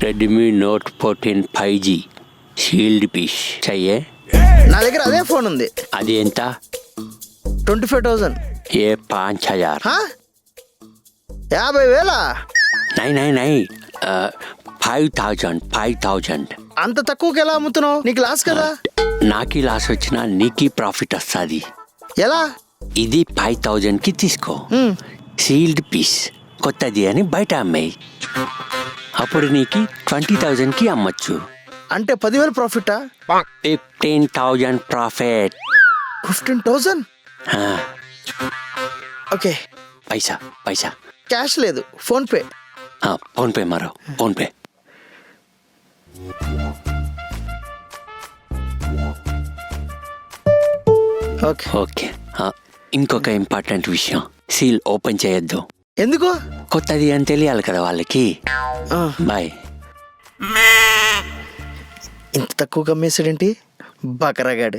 Redmi note 14 5G sealed piece చెయ్యే. నా దగ్గర అదే ఫోన్ ఉంది. అది ఎంత? 25,000. ఏ 5,000? 50,000? నై 5,000. అంత తక్కువకి ఎలా అమ్ముతున్నావు? నీకు లాస్ కదా. నాకి లాస్ వచ్చినా నీకి ప్రాఫిట్ వస్తుంది. ఎలా? ఇది 5,000కి తీసుకో, సీల్డ్ పీస్ కొత్తది అని బయట అమ్మాయి. అప్పుడు నీకు 20,000కి అమ్మచ్చు. అంటే 10,000 ప్రాఫిటా? 15,000 ప్రాఫిట్. 15,000? ఓకే. పైసా క్యాష్ లేదు, ఫోన్పే. ఫోన్పే మారో, ఫోన్పే. ఓకే. ఇంకొక ఇంపార్టెంట్ విషయం, సీల్ ఓపెన్ చేయొద్దు. ఎందుకు? కొత్తది అని తెలియాలి కదా వాళ్ళకి. బాయ్. ఇంత తక్కువ కమ్మేసాడేంటి బకరగాడు.